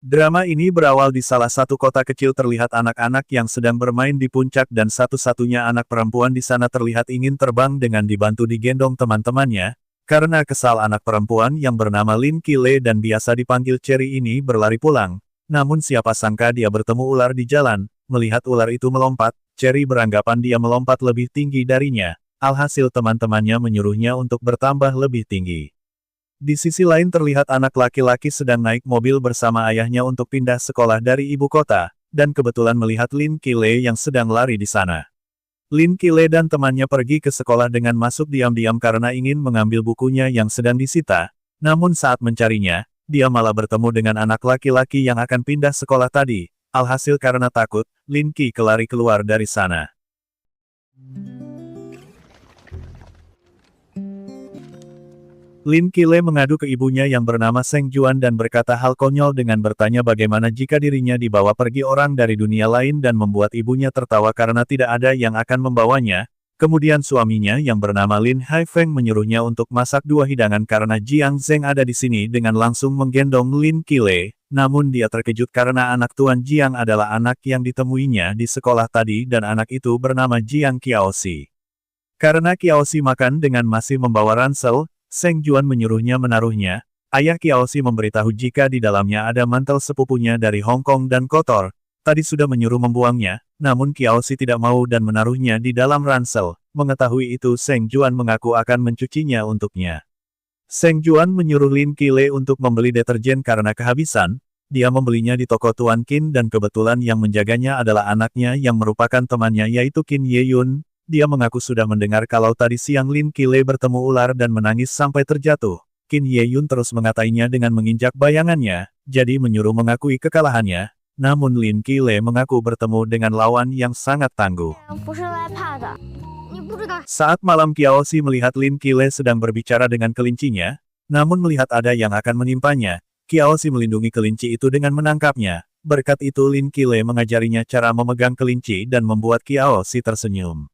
Drama ini berawal di salah satu kota kecil terlihat anak-anak yang sedang bermain di puncak dan satu-satunya anak perempuan di sana terlihat ingin terbang dengan dibantu digendong teman-temannya. Karena kesal anak perempuan yang bernama Lin Qile dan biasa dipanggil Cherry ini berlari pulang. Namun siapa sangka dia bertemu ular di jalan. Melihat ular itu melompat, Cherry beranggapan dia melompat lebih tinggi darinya. Alhasil teman-temannya menyuruhnya untuk bertambah lebih tinggi. Di sisi lain terlihat anak laki-laki sedang naik mobil bersama ayahnya untuk pindah sekolah dari ibu kota, dan kebetulan melihat Lin Qile yang sedang lari di sana. Lin Qile dan temannya pergi ke sekolah dengan masuk diam-diam karena ingin mengambil bukunya yang sedang disita, namun saat mencarinya, dia malah bertemu dengan anak laki-laki yang akan pindah sekolah tadi. Alhasil karena takut, Lin Qile lari keluar dari sana. Lin Qile mengadu ke ibunya yang bernama Seng Juan dan berkata hal konyol dengan bertanya bagaimana jika dirinya dibawa pergi orang dari dunia lain dan membuat ibunya tertawa karena tidak ada yang akan membawanya. Kemudian suaminya yang bernama Lin Haifeng menyuruhnya untuk masak 2 hidangan karena Jiang Zheng ada di sini dengan langsung menggendong Lin Qile. Namun dia terkejut karena anak Tuan Jiang adalah anak yang ditemuinya di sekolah tadi dan anak itu bernama Jiang Qiaoxi. Karena Qiaoxi makan dengan masih membawa ransel, Seng Juan menyuruhnya menaruhnya. Ayah Qiaoxi memberitahu jika di dalamnya ada mantel sepupunya dari Hong Kong dan kotor. Tadi sudah menyuruh membuangnya, namun Qiaoxi tidak mau dan menaruhnya di dalam ransel. Mengetahui itu Seng Juan mengaku akan mencucinya untuknya. Seng Juan menyuruh Lin Qile untuk membeli deterjen karena kehabisan. Dia membelinya di toko Tuan Qin dan kebetulan yang menjaganya adalah anaknya yang merupakan temannya yaitu Qin Yeyun. Dia mengaku sudah mendengar kalau tadi siang Lin Qile bertemu ular dan menangis sampai terjatuh. Qin Yeyun terus mengatainya dengan menginjak bayangannya, jadi menyuruh mengakui kekalahannya. Namun Lin Qile mengaku bertemu dengan lawan yang sangat tangguh. Saat malam Qiaoxi melihat Lin Qile sedang berbicara dengan kelincinya, namun melihat ada yang akan menimpanya, Qiaoxi melindungi kelinci itu dengan menangkapnya. Berkat itu Lin Qile mengajarinya cara memegang kelinci dan membuat Qiaoxi tersenyum.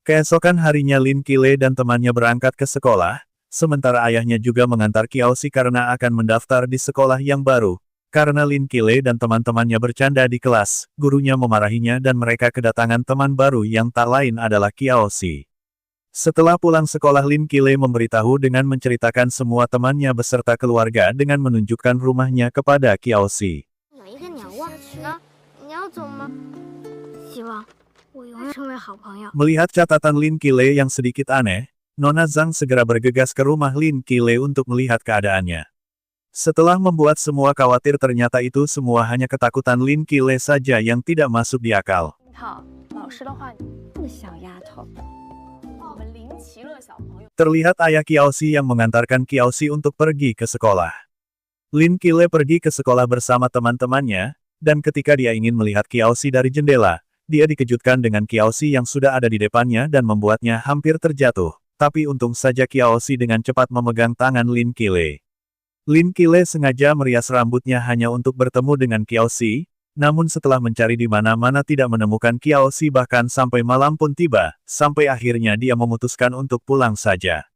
Keesokan harinya Lin Qile dan temannya berangkat ke sekolah, sementara ayahnya juga mengantar Qiaoxi karena akan mendaftar di sekolah yang baru. Karena Lin Qile dan teman-temannya bercanda di kelas, gurunya memarahinya dan mereka kedatangan teman baru yang tak lain adalah Qiaoxi. Setelah pulang sekolah Lin Qile memberitahu dengan menceritakan semua temannya beserta keluarga dengan menunjukkan rumahnya kepada Qiaoxi. Melihat catatan Lin Qile yang sedikit aneh, Nona Zhang segera bergegas ke rumah Lin Qile untuk melihat keadaannya. Setelah membuat semua khawatir ternyata itu semua hanya ketakutan Lin Qile saja yang tidak masuk di akal. Terlihat ayah Qiaoxi yang mengantarkan Qiaoxi untuk pergi ke sekolah. Lin Qile pergi ke sekolah bersama teman-temannya, dan ketika dia ingin melihat Qiaoxi dari jendela, dia dikejutkan dengan Qiaoxi yang sudah ada di depannya dan membuatnya hampir terjatuh. Tapi untung saja Qiaoxi dengan cepat memegang tangan Lin Qile. Lin Qile sengaja merias rambutnya hanya untuk bertemu dengan Qiaoxi, namun setelah mencari di mana-mana tidak menemukan Qiaoxi bahkan sampai malam pun tiba, sampai akhirnya dia memutuskan untuk pulang saja.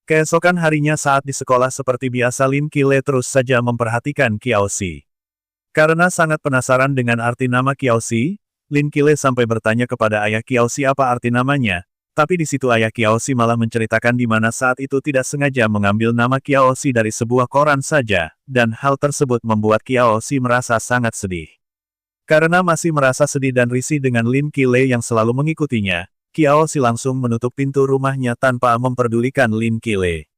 Keesokan harinya saat di sekolah seperti biasa Lin Qile terus saja memperhatikan Qiaoxi. Karena sangat penasaran dengan arti nama Qiaoxi, Lin Qile sampai bertanya kepada ayah Qiaoxi apa arti namanya, tapi di situ ayah Qiaoxi malah menceritakan di mana saat itu tidak sengaja mengambil nama Qiaoxi dari sebuah koran saja, dan hal tersebut membuat Qiaoxi merasa sangat sedih. Karena masih merasa sedih dan risih dengan Lin Qile yang selalu mengikutinya, Qiaoxi langsung menutup pintu rumahnya tanpa memperdulikan Lin Qile.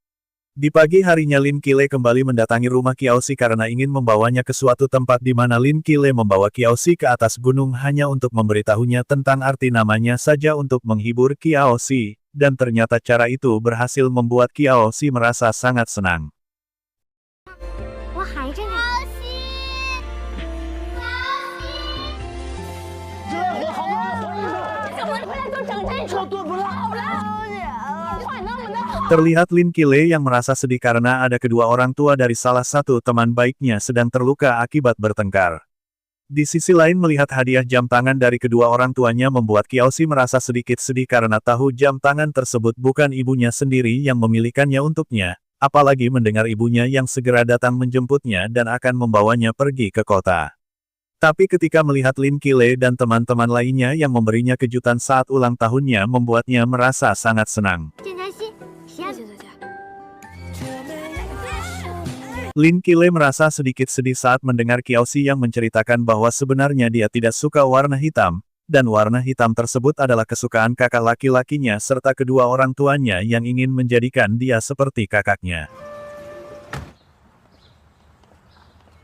Di pagi harinya Lin Qile kembali mendatangi rumah Qiaoxi karena ingin membawanya ke suatu tempat di mana Lin Qile membawa Qiaoxi ke atas gunung hanya untuk memberitahunya tentang arti namanya saja untuk menghibur Qiaoxi, dan ternyata cara itu berhasil membuat Qiaoxi merasa sangat senang. Terlihat Lin Qile yang merasa sedih karena ada kedua orang tua dari salah satu teman baiknya sedang terluka akibat bertengkar. Di sisi lain melihat hadiah jam tangan dari kedua orang tuanya membuat Qiaoxi merasa sedikit sedih karena tahu jam tangan tersebut bukan ibunya sendiri yang memilikannya untuknya, apalagi mendengar ibunya yang segera datang menjemputnya dan akan membawanya pergi ke kota. Tapi ketika melihat Lin Qile dan teman-teman lainnya yang memberinya kejutan saat ulang tahunnya membuatnya merasa sangat senang. Lin Qile merasa sedikit sedih saat mendengar Qiaoxi yang menceritakan bahwa sebenarnya dia tidak suka warna hitam, dan warna hitam tersebut adalah kesukaan kakak laki-lakinya serta kedua orang tuanya yang ingin menjadikan dia seperti kakaknya.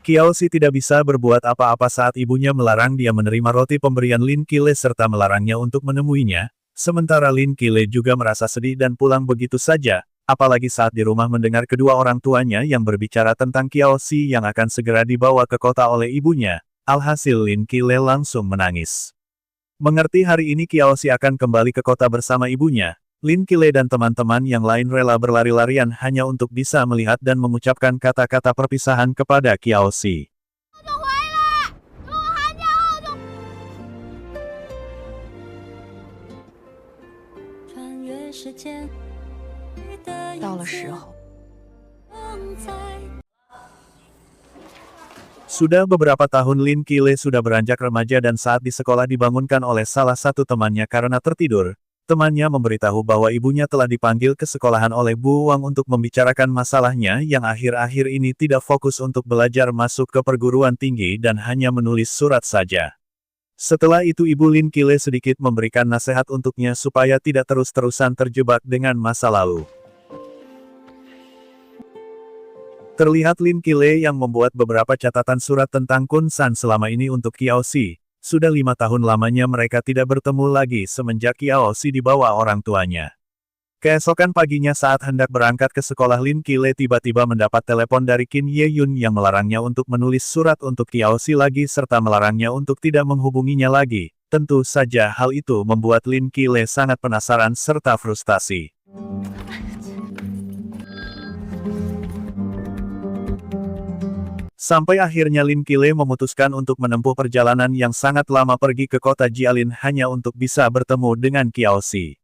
Qiaoxi tidak bisa berbuat apa-apa saat ibunya melarang dia menerima roti pemberian Lin Qile serta melarangnya untuk menemuinya, sementara Lin Qile juga merasa sedih dan pulang begitu saja. Apalagi saat di rumah mendengar kedua orang tuanya yang berbicara tentang Qiaoxi yang akan segera dibawa ke kota oleh ibunya, alhasil Lin Qile langsung menangis. Mengerti hari ini Qiaoxi akan kembali ke kota bersama ibunya, Lin Qile dan teman-teman yang lain rela berlari-larian hanya untuk bisa melihat dan mengucapkan kata-kata perpisahan kepada Qiaoxi. Sudah beberapa tahun Lin Qile sudah beranjak remaja dan saat di sekolah dibangunkan oleh salah satu temannya karena tertidur. Temannya memberitahu bahwa ibunya telah dipanggil ke sekolahan oleh Bu Wang untuk membicarakan masalahnya yang akhir-akhir ini tidak fokus untuk belajar masuk ke perguruan tinggi dan hanya menulis surat saja. Setelah itu Ibu Lin Qile sedikit memberikan nasihat untuknya supaya tidak terus-terusan terjebak dengan masa lalu. Terlihat Lin Qile yang membuat beberapa catatan surat tentang Kun San selama ini untuk Qiaoxi. Sudah 5 tahun lamanya mereka tidak bertemu lagi semenjak Qiaoxi dibawa orang tuanya. Keesokan paginya saat hendak berangkat ke sekolah Lin Qile tiba-tiba mendapat telepon dari Qin Ye-yun yang melarangnya untuk menulis surat untuk Qiaoxi lagi serta melarangnya untuk tidak menghubunginya lagi. Tentu saja hal itu membuat Lin Qile sangat penasaran serta frustasi. Sampai akhirnya Lin Qile memutuskan untuk menempuh perjalanan yang sangat lama pergi ke kota Jialin hanya untuk bisa bertemu dengan Qiaoxi.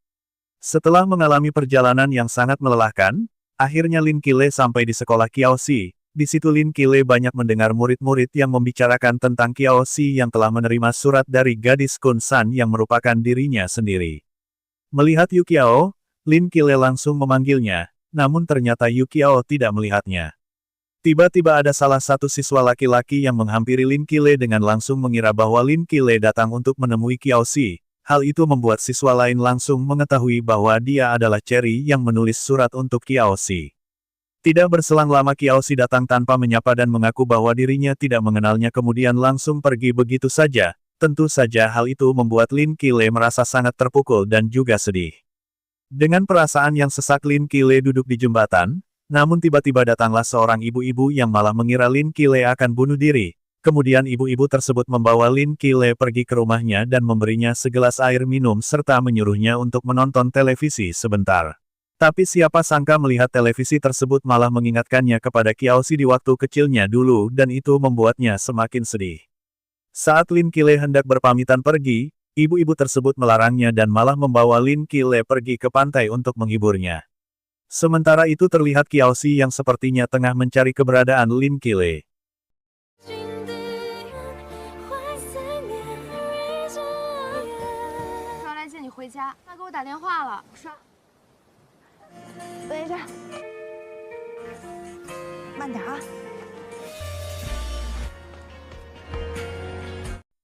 Setelah mengalami perjalanan yang sangat melelahkan, akhirnya Lin Qile sampai di sekolah Qiaoxi. Di situ Lin Qile banyak mendengar murid-murid yang membicarakan tentang Qiaoxi yang telah menerima surat dari gadis Kun San yang merupakan dirinya sendiri. Melihat Yu Qiao, Lin Qile langsung memanggilnya, namun ternyata Yu Qiao tidak melihatnya. Tiba-tiba ada salah satu siswa laki-laki yang menghampiri Lin Qile dengan langsung mengira bahwa Lin Qile datang untuk menemui Qiaoxi. Hal itu membuat siswa lain langsung mengetahui bahwa dia adalah Cherry yang menulis surat untuk Qiaoxi. Tidak berselang lama Qiaoxi datang tanpa menyapa dan mengaku bahwa dirinya tidak mengenalnya kemudian langsung pergi begitu saja. Tentu saja hal itu membuat Lin Qile merasa sangat terpukul dan juga sedih. Dengan perasaan yang sesak Lin Qile duduk di jembatan, namun tiba-tiba datanglah seorang ibu-ibu yang malah mengira Lin Qile akan bunuh diri. Kemudian ibu-ibu tersebut membawa Lin Qile pergi ke rumahnya dan memberinya segelas air minum serta menyuruhnya untuk menonton televisi sebentar. Tapi siapa sangka melihat televisi tersebut malah mengingatkannya kepada Qiaoxi di waktu kecilnya dulu dan itu membuatnya semakin sedih. Saat Lin Qile hendak berpamitan pergi, ibu-ibu tersebut melarangnya dan malah membawa Lin Qile pergi ke pantai untuk menghiburnya. Sementara itu terlihat Qiaoxi yang sepertinya tengah mencari keberadaan Lin Qile.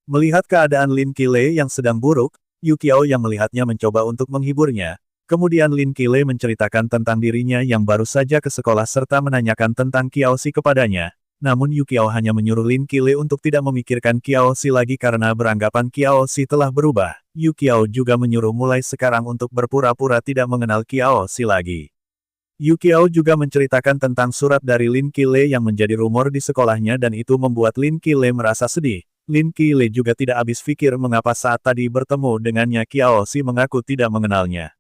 Melihat keadaan Lin Qile yang sedang buruk, Yu Qiao yang melihatnya mencoba untuk menghiburnya. Kemudian Lin Qile menceritakan tentang dirinya yang baru saja ke sekolah serta menanyakan tentang Qiaoxi kepadanya. Namun Yu Qiao hanya menyuruh Lin Qile untuk tidak memikirkan Qiaoxi lagi karena beranggapan Qiaoxi telah berubah. Yu Qiao juga menyuruh mulai sekarang untuk berpura-pura tidak mengenal Qiaoxi lagi. Yu Qiao juga menceritakan tentang surat dari Lin Qile yang menjadi rumor di sekolahnya dan itu membuat Lin Qile merasa sedih. Lin Qile juga tidak habis pikir mengapa saat tadi bertemu dengannya Qiaoxi mengaku tidak mengenalnya.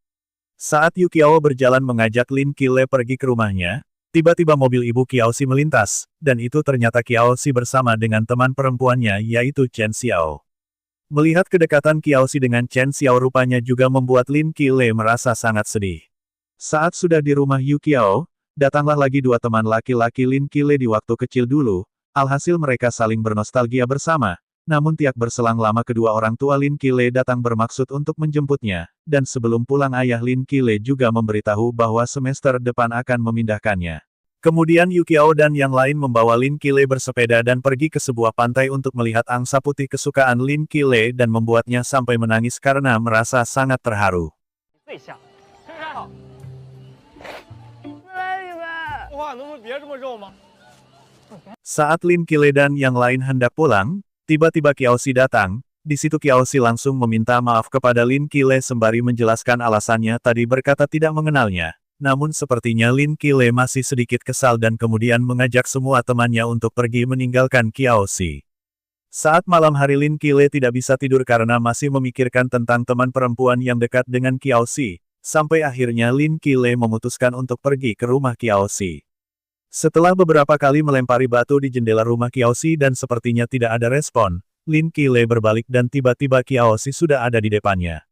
Saat Yu Qiao berjalan mengajak Lin Qile pergi ke rumahnya, Tiba-tiba mobil ibu Qiaoxi melintas, dan itu ternyata Qiaoxi bersama dengan teman perempuannya yaitu Chen Xiao. Melihat kedekatan Qiaoxi dengan Chen Xiao rupanya juga membuat Lin Qile merasa sangat sedih. Saat sudah di rumah Yu Qiao, datanglah lagi dua teman laki-laki Lin Qile di waktu kecil dulu, alhasil mereka saling bernostalgia bersama. Namun tiak berselang lama kedua orang tua Lin Qile datang bermaksud untuk menjemputnya, dan sebelum pulang ayah Lin Qile juga memberitahu bahwa semester depan akan memindahkannya. Kemudian Yu Qiao dan yang lain membawa Lin Qile bersepeda dan pergi ke sebuah pantai untuk melihat angsa putih kesukaan Lin Qile dan membuatnya sampai menangis karena merasa sangat terharu. Saat Lin Qile dan yang lain hendak pulang, tiba-tiba Qiaoxi datang. Di situ Qiaoxi langsung meminta maaf kepada Lin Qile sembari menjelaskan alasannya tadi berkata tidak mengenalnya. Namun sepertinya Lin Qile masih sedikit kesal dan kemudian mengajak semua temannya untuk pergi meninggalkan Qiaoxi. Saat malam hari Lin Qile tidak bisa tidur karena masih memikirkan tentang teman perempuan yang dekat dengan Qiaoxi. Sampai akhirnya Lin Qile memutuskan untuk pergi ke rumah Qiaoxi. Setelah beberapa kali melempari batu di jendela rumah Qiaoxi dan sepertinya tidak ada respon, Lin Qile berbalik dan tiba-tiba Qiaoxi sudah ada di depannya.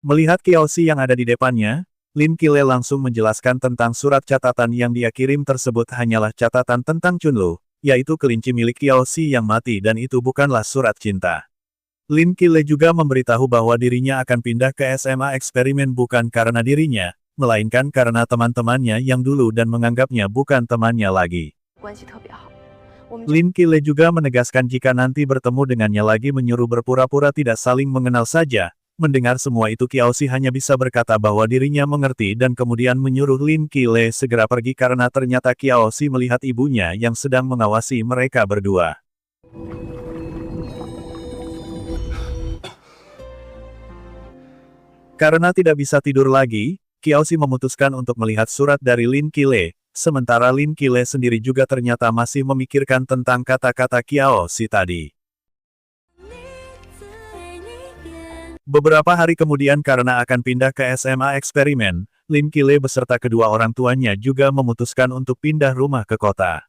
Melihat Qiaoxi yang ada di depannya, Lin Qile langsung menjelaskan tentang surat catatan yang dia kirim tersebut hanyalah catatan tentang Chunlu, yaitu kelinci milik Qiaoxi yang mati dan itu bukanlah surat cinta. Lin Qile juga memberitahu bahwa dirinya akan pindah ke SMA eksperimen bukan karena dirinya, melainkan karena teman-temannya yang dulu dan menganggapnya bukan temannya lagi. Lin Qile juga menegaskan jika nanti bertemu dengannya lagi menyuruh berpura-pura tidak saling mengenal saja. Mendengar semua itu Qiaoxi hanya bisa berkata bahwa dirinya mengerti dan kemudian menyuruh Lin Qile segera pergi karena ternyata Qiaoxi melihat ibunya yang sedang mengawasi mereka berdua. Karena tidak bisa tidur lagi, Qiaoxi memutuskan untuk melihat surat dari Lin Qile, sementara Lin Qile sendiri juga ternyata masih memikirkan tentang kata-kata Qiaoxi tadi. Beberapa hari kemudian karena akan pindah ke SMA eksperimen, Lin Qile beserta kedua orang tuanya juga memutuskan untuk pindah rumah ke kota.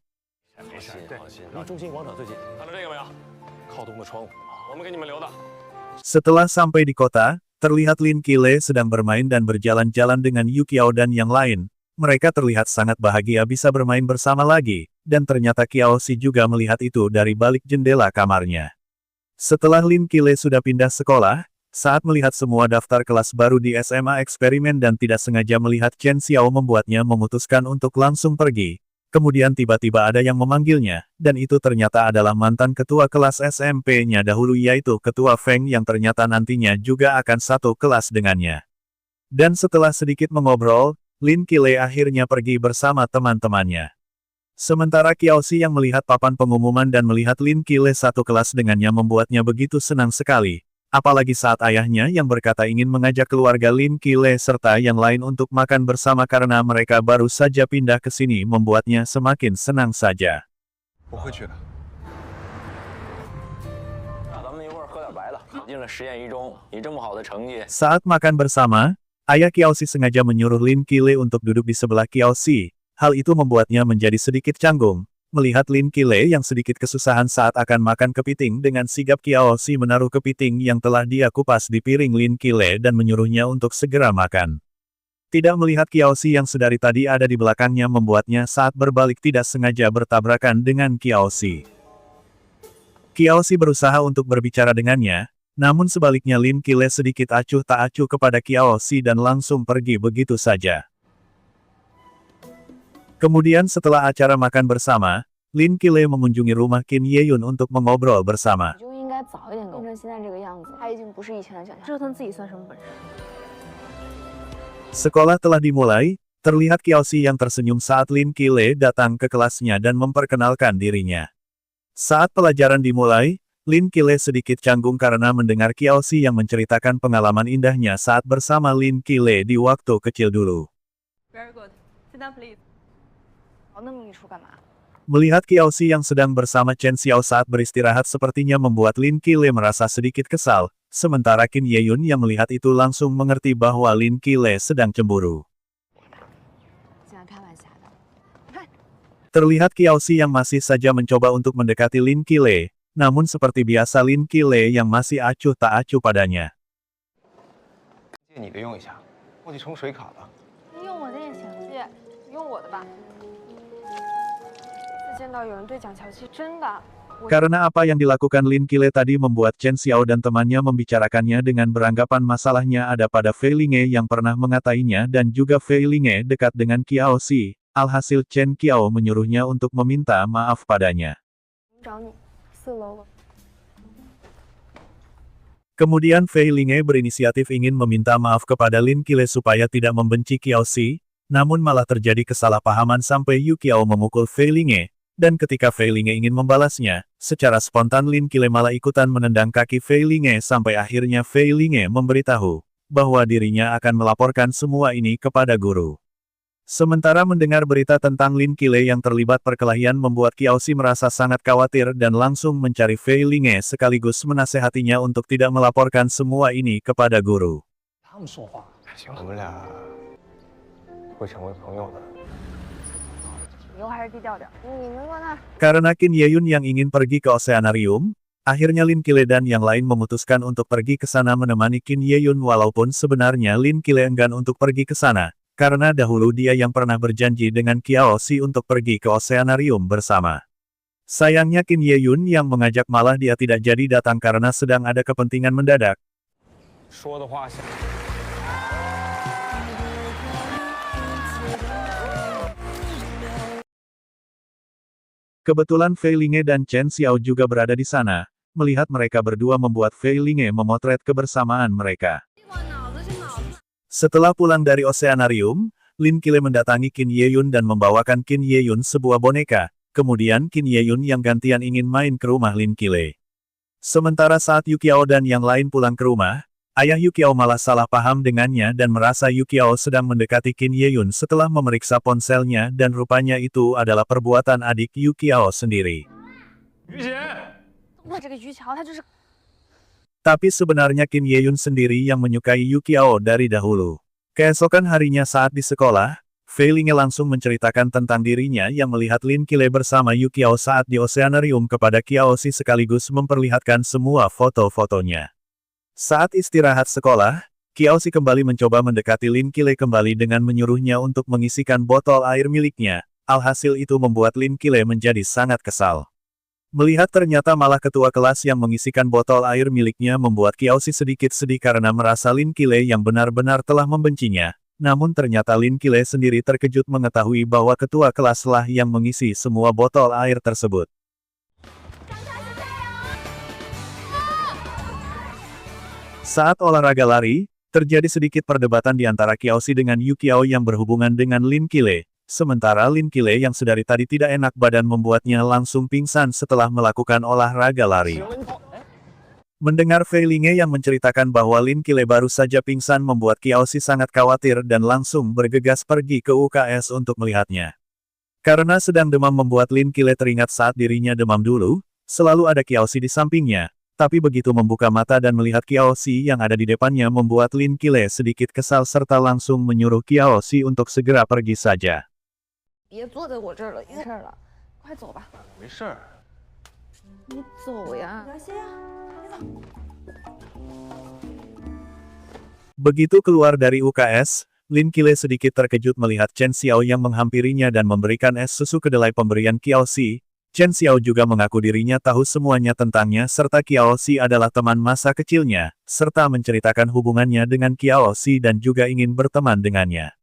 Setelah sampai di kota, terlihat Lin Qile sedang bermain dan berjalan-jalan dengan Yu Qiao dan yang lain. Mereka terlihat sangat bahagia bisa bermain bersama lagi, dan ternyata Qiaoxi juga melihat itu dari balik jendela kamarnya. Setelah Lin Qile sudah pindah sekolah, saat melihat semua daftar kelas baru di SMA eksperimen dan tidak sengaja melihat Chen Xiao membuatnya memutuskan untuk langsung pergi. Kemudian tiba-tiba ada yang memanggilnya, dan itu ternyata adalah mantan ketua kelas SMP-nya dahulu yaitu Ketua Feng yang ternyata nantinya juga akan satu kelas dengannya. Dan setelah sedikit mengobrol, Lin Qile akhirnya pergi bersama teman-temannya. Sementara Qiaoxi yang melihat papan pengumuman dan melihat Lin Qile satu kelas dengannya membuatnya begitu senang sekali. Apalagi saat ayahnya yang berkata ingin mengajak keluarga Lin Qile serta yang lain untuk makan bersama karena mereka baru saja pindah ke sini membuatnya semakin senang saja. Saat makan bersama, ayah Qiaoxi sengaja menyuruh Lin Qile untuk duduk di sebelah Qiaoxi. Hal itu membuatnya menjadi sedikit canggung. Melihat Lin Qile yang sedikit kesusahan saat akan makan kepiting dengan sigap Qiaoxi menaruh kepiting yang telah dia kupas di piring Lin Qile dan menyuruhnya untuk segera makan. Tidak melihat Qiaoxi yang sedari tadi ada di belakangnya membuatnya saat berbalik tidak sengaja bertabrakan dengan Qiaoxi. Qiaoxi berusaha untuk berbicara dengannya, namun sebaliknya Lin Qile sedikit acuh tak acuh kepada Qiaoxi dan langsung pergi begitu saja. Kemudian setelah acara makan bersama, Lin Qile mengunjungi rumah Qin Yeyun untuk mengobrol bersama. Sekolah telah dimulai, terlihat Qiaoxi yang tersenyum saat Lin Qile datang ke kelasnya dan memperkenalkan dirinya. Saat pelajaran dimulai, Lin Qile sedikit canggung karena mendengar Qiaoxi yang menceritakan pengalaman indahnya saat bersama Lin Qile di waktu kecil dulu. Melihat Qiaoxi yang sedang bersama Chen Xiao saat beristirahat sepertinya membuat Lin Qile merasa sedikit kesal, sementara Qin Yeyun yang melihat itu langsung mengerti bahwa Lin Qile sedang cemburu. Terlihat Qiaoxi yang masih saja mencoba untuk mendekati Lin Qile, namun seperti biasa Lin Qile yang masih acuh tak acuh padanya. 借你的用一下，忘记充水卡了。你用我的也行，借，用我的吧。第一次见到有人对蒋乔琪真的，我 Karena apa yang dilakukan Lin Qile tadi membuat Chen Xiao dan temannya membicarakannya dengan beranggapan masalahnya ada pada Fei Linge yang pernah mengatainya dan juga Fei Linge dekat dengan Qiaoxi. Alhasil Chen Qiao menyuruhnya untuk meminta maaf padanya. 找你，4楼了。 Kemudian Fei Linge berinisiatif ingin meminta maaf kepada Lin Qile supaya tidak membenci Qiaoxi, namun malah terjadi kesalahpahaman sampai Yu Qiao memukul Fei Linge, dan ketika Fei Linge ingin membalasnya, secara spontan Lin Qile malah ikutan menendang kaki Fei Linge sampai akhirnya Fei Linge memberitahu bahwa dirinya akan melaporkan semua ini kepada guru. Sementara mendengar berita tentang Lin Qile yang terlibat perkelahian membuat Qiaoxi merasa sangat khawatir dan langsung mencari Fei Linge sekaligus menasehatinya untuk tidak melaporkan semua ini kepada guru. 他们说话，行，我们俩会成为朋友的。以后还是低调点。你能问他？ Karena Qin Yeyun yang ingin pergi ke oseanarium, akhirnya Lin Qile dan yang lain memutuskan untuk pergi ke sana menemani Qin Yeyun walaupun sebenarnya Lin Qile enggan untuk pergi ke sana. Karena dahulu dia yang pernah berjanji dengan Qiaoxi untuk pergi ke oseanarium bersama. Sayangnya Qin Yeyun yang mengajak malah dia tidak jadi datang karena sedang ada kepentingan mendadak. 说的话像。 Kebetulan Fei Linge dan Chen Xiao juga berada di sana. Melihat mereka berdua membuat Fei Linge memotret kebersamaan mereka. Setelah pulang dari oseanarium, Lin Qile mendatangi Qin Yeyun dan membawakan Qin Yeyun sebuah boneka. Kemudian Qin Yeyun yang gantian ingin main ke rumah Lin Qile. Sementara saat Yu Qiao dan yang lain pulang ke rumah, ayah Yu Qiao malah salah paham dengannya dan merasa Yu Qiao sedang mendekati Qin Yeyun setelah memeriksa ponselnya dan rupanya itu adalah perbuatan adik Yu Qiao sendiri. 于姐，我这个于乔他就是 Tapi sebenarnya Qin Yeyun sendiri yang menyukai Yu Qiao dari dahulu. Keesokan harinya saat di sekolah, Fei Linge langsung menceritakan tentang dirinya yang melihat Lin Qile bersama Yu Qiao saat di oseanarium kepada Qiaoxi sekaligus memperlihatkan semua foto-fotonya. Saat istirahat sekolah, Qiaoxi kembali mencoba mendekati Lin Qile kembali dengan menyuruhnya untuk mengisikan botol air miliknya. Alhasil itu membuat Lin Qile menjadi sangat kesal. Melihat ternyata malah ketua kelas yang mengisikan botol air miliknya membuat Qiaoxi sedikit sedih karena merasa Lin Qile yang benar-benar telah membencinya. Namun ternyata Lin Qile sendiri terkejut mengetahui bahwa ketua kelaslah yang mengisi semua botol air tersebut. Saat olahraga lari, terjadi sedikit perdebatan di antara Qiaoxi dengan Yu Qiao yang berhubungan dengan Lin Qile. Sementara Lin Qile yang sedari tadi tidak enak badan membuatnya langsung pingsan setelah melakukan olahraga lari. Mendengar Fei Linge yang menceritakan bahwa Lin Qile baru saja pingsan membuat Qiaoxi sangat khawatir dan langsung bergegas pergi ke UKS untuk melihatnya. Karena sedang demam membuat Lin Qile teringat saat dirinya demam dulu, selalu ada Qiaoxi di sampingnya. Tapi begitu membuka mata dan melihat Qiaoxi yang ada di depannya membuat Lin Qile sedikit kesal serta langsung menyuruh Qiaoxi untuk segera pergi saja. 别坐在我这儿了，没事了，快走吧。没事儿。你走呀。 Begitu keluar dari UKS, Lin Qile sedikit terkejut melihat Chen Xiao yang menghampirinya dan memberikan es susu kedelai pemberian Qiaoxi. Chen Xiao juga mengaku dirinya tahu semuanya tentangnya serta Qiaoxi adalah teman masa kecilnya, serta menceritakan hubungannya dengan Qiaoxi dan juga ingin berteman dengannya.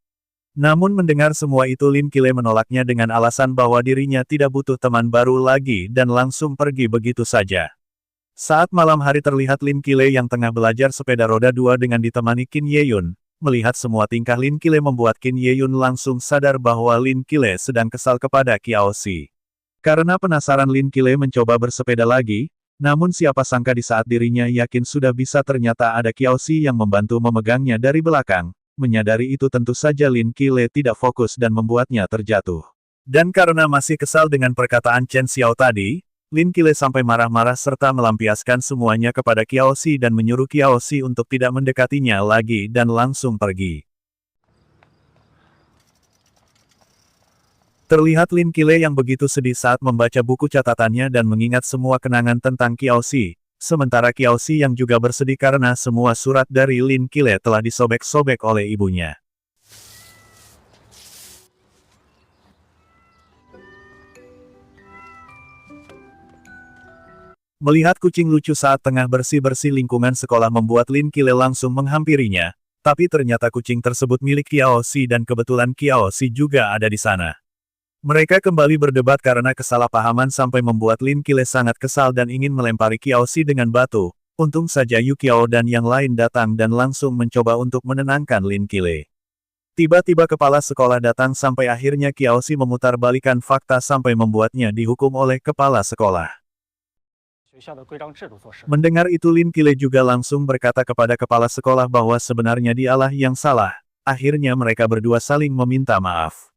Namun mendengar semua itu Lin Qile menolaknya dengan alasan bahwa dirinya tidak butuh teman baru lagi dan langsung pergi begitu saja. Saat malam hari terlihat Lin Qile yang tengah belajar sepeda roda 2 dengan ditemani Qin Yeyun. Melihat semua tingkah Lin Qile membuat Qin Yeyun langsung sadar bahwa Lin Qile sedang kesal kepada Qiaoxi. Karena penasaran Lin Qile mencoba bersepeda lagi, namun siapa sangka di saat dirinya yakin sudah bisa ternyata ada Qiaoxi yang membantu memegangnya dari belakang. Menyadari itu tentu saja Lin Qile tidak fokus dan membuatnya terjatuh. Dan karena masih kesal dengan perkataan Chen Xiao tadi, Lin Qile sampai marah-marah serta melampiaskan semuanya kepada Qiaoxi dan menyuruh Qiaoxi untuk tidak mendekatinya lagi dan langsung pergi. Terlihat Lin Qile yang begitu sedih saat membaca buku catatannya dan mengingat semua kenangan tentang Qiaoxi. Sementara Qiaoxi yang juga bersedih karena semua surat dari Lin Qile telah disobek-sobek oleh ibunya. Melihat kucing lucu saat tengah bersih-bersih lingkungan sekolah membuat Lin Qile langsung menghampirinya, tapi ternyata kucing tersebut milik Qiaoxi dan kebetulan Qiaoxi juga ada di sana. Mereka kembali berdebat karena kesalahpahaman sampai membuat Lin Qile sangat kesal dan ingin melempari Qiaoxi dengan batu. Untung saja Yu Qiao dan yang lain datang dan langsung mencoba untuk menenangkan Lin Qile. Tiba-tiba kepala sekolah datang sampai akhirnya Qiaoxi memutarbalikkan fakta sampai membuatnya dihukum oleh kepala sekolah. Mendengar itu Lin Qile juga langsung berkata kepada kepala sekolah bahwa sebenarnya dialah yang salah. Akhirnya mereka berdua saling meminta maaf.